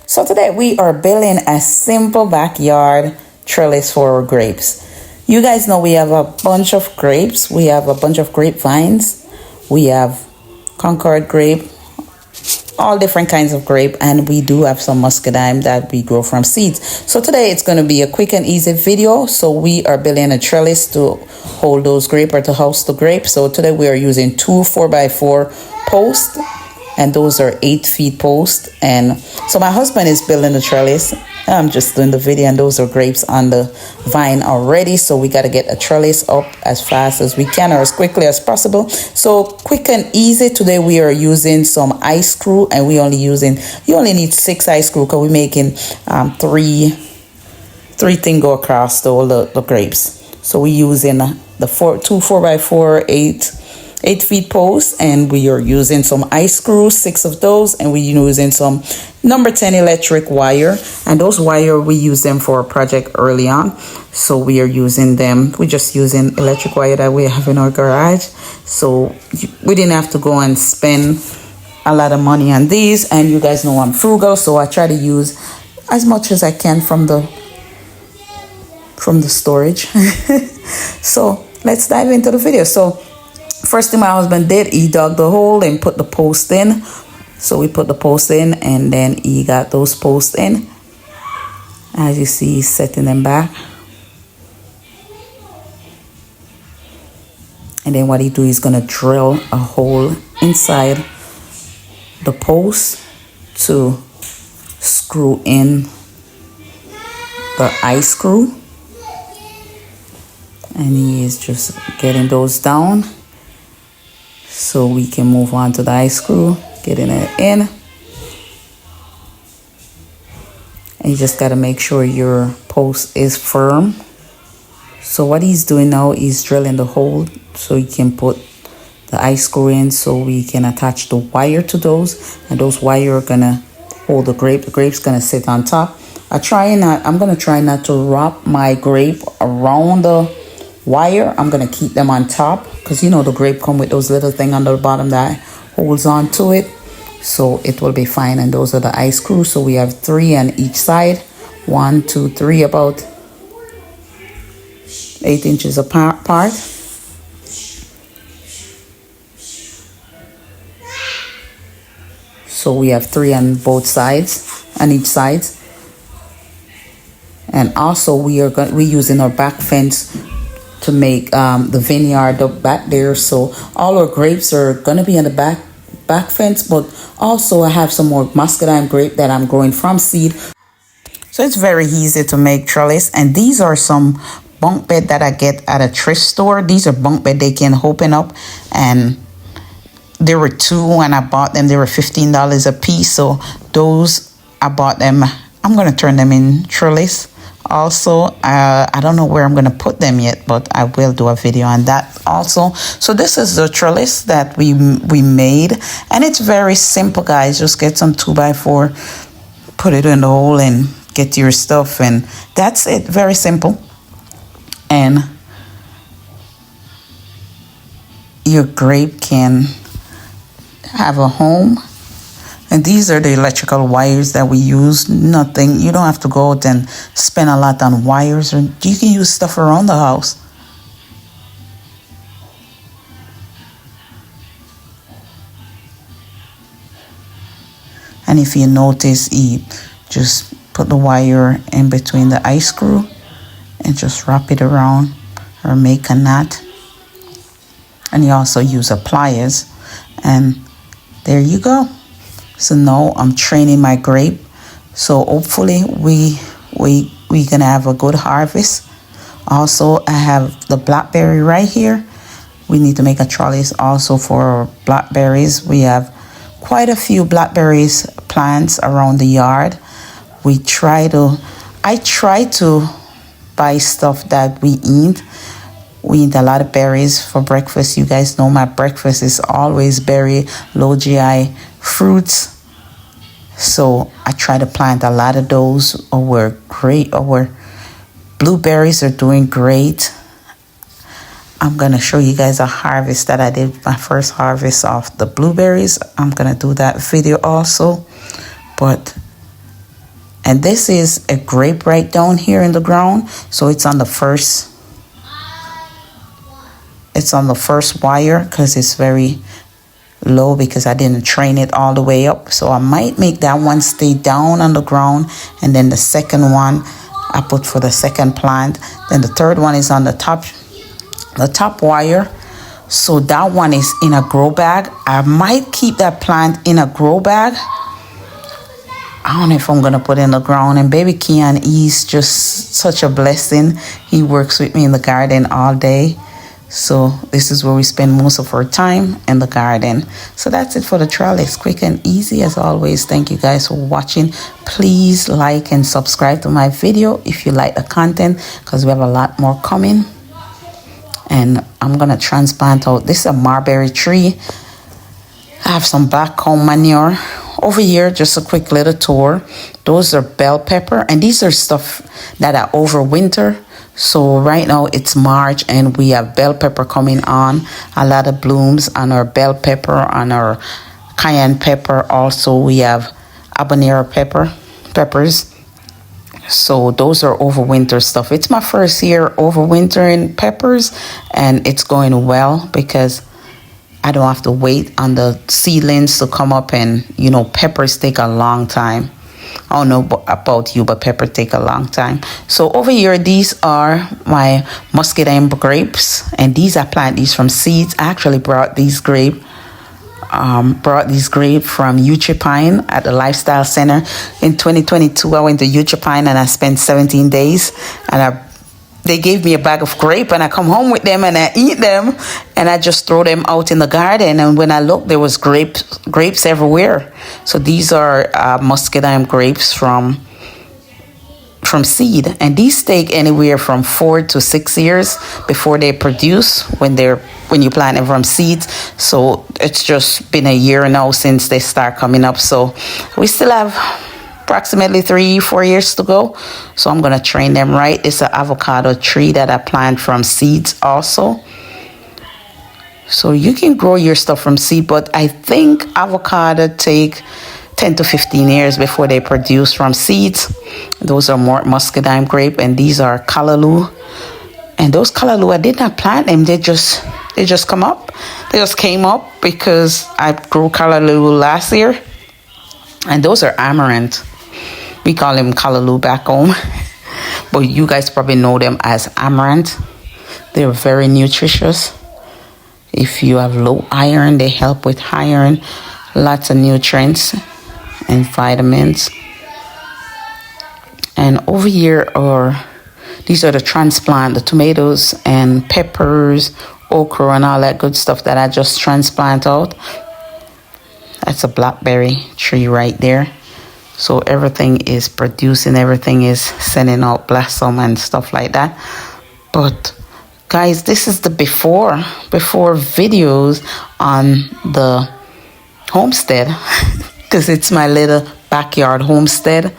So today we are building a simple backyard trellis for our grapes. You guys know we have a bunch of grapes. We have a bunch of grapevines. We have Concord grape, all different kinds of grape, and we do have some muscadine that we grow from seeds. So today it's going to be a quick and easy video. So we are building a trellis to hold those grapes or to house the grapes. So today we are using two 4x4 posts, and those are 8 feet posts. And so my husband is building the trellis. I'm just doing the video, and those are grapes on the vine already. So we got to get a trellis up as fast as we can, or as quickly as possible. So quick and easy. Today we are using some ice screw, and you only need 6 ice screw because we're making three things go across all the grapes. So we're using the 2 4x4 8 feet posts, and we are using some ice screws, 6 of those, and we're using some number 10 electric wire. And those wire, we use them for a project early on. So we are using them. We're just using electric wire that we have in our garage. So we didn't have to go and spend a lot of money on these. And you guys know I'm frugal, so I try to use as much as I can from the storage. So let's dive into the video. So first thing my husband did, he dug the hole and put the post in. So we put the post in, and then he got those posts in. As you see, he's setting them back. And then what he do, he's gonna drill a hole inside the post to screw in the ice screw. And he is just getting those down, so we can move on to the ice screw, getting it in. And you just got to make sure your post is firm. So what he's doing now is drilling the hole so he can put the ice screw in, so we can attach the wire to those. And those wire are going to hold the grape. The grape's going to sit on top. I'm going to try not to wrap my grape around the wire. I'm going to keep them on top, because you know the grape come with those little thing on the bottom that holds on to it, so it will be fine. And those are the ice screws. So we have 3 on each side, 1 2 3, about 8 inches apart. So we have 3 on both sides, on each side. And also we're using our back fence to make the vineyard up back there. So all our grapes are going to be in the back fence, but also I have some more muscadine grape that I'm growing from seed. So it's very easy to make trellis. And these are some bunk bed that I get at a thrift store. These are bunk bed they can open up, and there were 2 when I bought them. They were $15 a piece. So those, I bought them. I'm going to turn them in trellis. Also, I don't know where I'm going to put them yet, but I will do a video on that also. So this is the trellis that we made, and it's very simple, guys. Just get some 2x4, put it in the hole, and get your stuff, and that's it. Very simple. And your grape can have a home. And these are the electrical wires that we use. Nothing, you don't have to go out and spend a lot on wires. Or you can use stuff around the house. And if you notice, you just put the wire in between the ice screw and just wrap it around or make a knot. And you also use a pliers. And there you go. So now I'm training my grape. So hopefully we're gonna have a good harvest. Also, I have the blackberry right here. We need to make a trellis also for blackberries. We have quite a few blackberries plants around the yard. I try to buy stuff that we eat. We eat a lot of berries for breakfast. You guys know my breakfast is always berry, low GI fruits. So I try to plant a lot of those. Our blueberries are doing great. I'm going to show you guys a harvest that I did, my first harvest of the blueberries. I'm going to do that video also. But And this is a grape right down here in the ground. So it's on the first wire because it's very low because I didn't train it all the way up. So I might make that one stay down on the ground, and then the second one I put for the second plant. Then the third one is on the top wire. So that one is in a grow bag. I might keep that plant in a grow bag. I don't know if I'm gonna put it in the ground. And baby Keon, he's just such a blessing. He works with me in the garden all day. So this is where we spend most of our time, in the garden. So that's it for the trellis. Quick and easy as always. Thank you guys for watching. Please like and subscribe to my video if you like the content, because we have a lot more coming. And I'm gonna transplant out. This is a mulberry tree. I have some black cow manure over here. Just a quick little tour. Those are bell pepper, and these are stuff that are over winter. So right now it's March and we have bell pepper coming on. A lot of blooms on our bell pepper, on our cayenne pepper. Also we have habanero peppers. So those are overwinter stuff. It's my first year overwintering peppers, and it's going well because I don't have to wait on the seedlings to come up. And you know, peppers take a long time. I don't know about you, but pepper take a long time. So over here, these are my muscadine grapes, and these I plant these from seeds. I actually brought these grapes from Uchipine at the Lifestyle Center. In 2022, I went to Uchipine and I spent 17 days. And they gave me a bag of grape, and I come home with them and I eat them, and I just throw them out in the garden. And when I looked, there was grapes everywhere. So these are muscadine grapes from seed, and these take anywhere from 4 to 6 years before they produce when you plant them from seeds. So it's just been a year now since they start coming up. So we still have approximately 3-4 years to go. So I'm gonna train them right. It's an avocado tree that I plant from seeds also. So you can grow your stuff from seed, but I think avocado take 10 to 15 years before they produce from seeds. Those are more muscadine grape, and these are callaloo. And those callaloo, I did not plant them. They just come up. They just came up because I grew callaloo last year. And those are amaranth. We call them callaloo back home. But you guys probably know them as amaranth. They're very nutritious. If you have low iron, they help with iron. Lots of nutrients and vitamins. And over here these are the transplant, the tomatoes and peppers, okra and all that good stuff that I just transplant out. That's a blackberry tree right there. So everything is producing, everything is sending out blossom and stuff like that. But guys, this is the before videos on the homestead, because it's my little backyard homestead.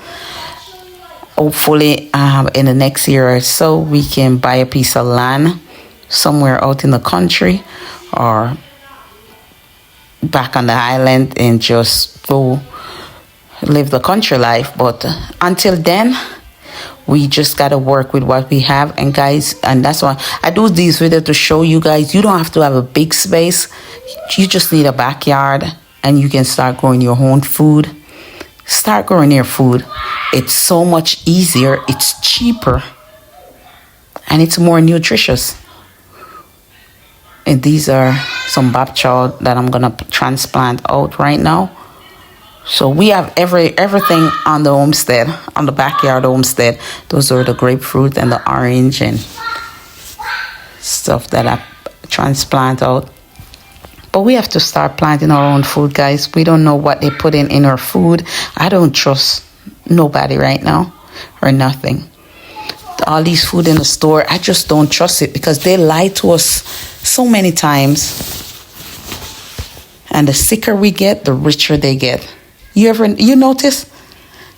Hopefully in the next year or so we can buy a piece of land somewhere out in the country or back on the island and just go live the country life. But until then, we just got to work with what we have. And guys, and that's why I do these videos, to show you guys you don't have to have a big space. You just need a backyard, and you can start growing your own food. Start growing your food. It's so much easier, it's cheaper, and it's more nutritious. And these are some bok choy that I'm gonna transplant out right now. So we have everything on the homestead, on the backyard homestead. Those are the grapefruit and the orange and stuff that I transplant out. But we have to start planting our own food, guys. We don't know what they put in our food. I don't trust nobody right now or nothing. All these food in the store, I just don't trust it because they lie to us so many times. And the sicker we get, the richer they get. You notice?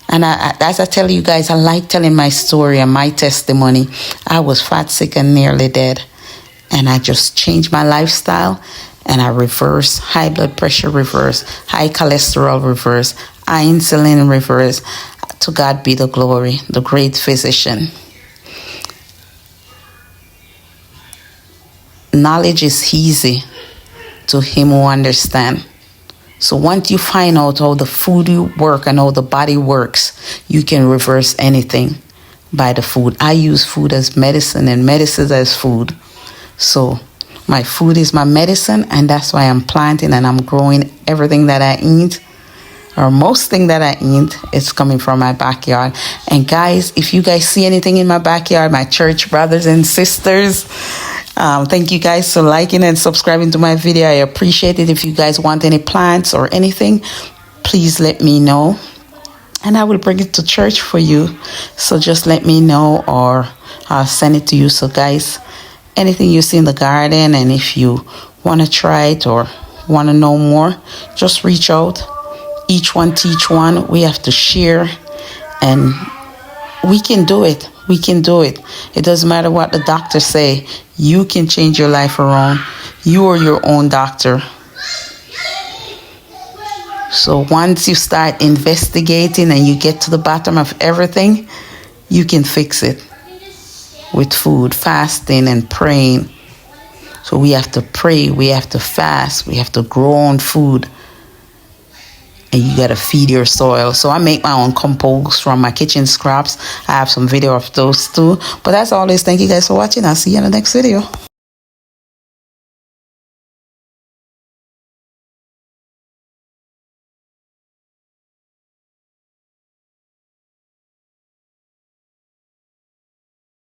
And as I tell you guys, I like telling my story and my testimony. I was fat, sick, and nearly dead. And I just changed my lifestyle. And I reverse high blood pressure, reverse high cholesterol, reverse high insulin, reverse To God be the glory, the great physician. Knowledge is easy to him who understands. So once you find out how the food work and how the body works, you can reverse anything by the food. I use food as medicine and medicine as food. So my food is my medicine, and that's why I'm planting and I'm growing everything that I eat, or most thing that I eat, it's coming from my backyard. And guys, if you guys see anything in my backyard, my church brothers and sisters, thank you guys for liking and subscribing to my video. I appreciate it. If you guys want any plants or anything, please let me know, and I will bring it to church for you. So just let me know, or I'll send it to you. So guys, anything you see in the garden, and if you want to try it or want to know more, just reach out. Each one teach one. We have to share, and we can do it. We can do it. It doesn't matter what the doctors say. You can change your life around. You are your own doctor. So once you start investigating and you get to the bottom of everything, you can fix it with food, fasting and praying. So we have to pray, we have to fast, we have to grow on food. And you gotta feed your soil. So I make my own compost from my kitchen scraps. I have some video of those too. But as always, thank you guys for watching. I'll see you in the next video.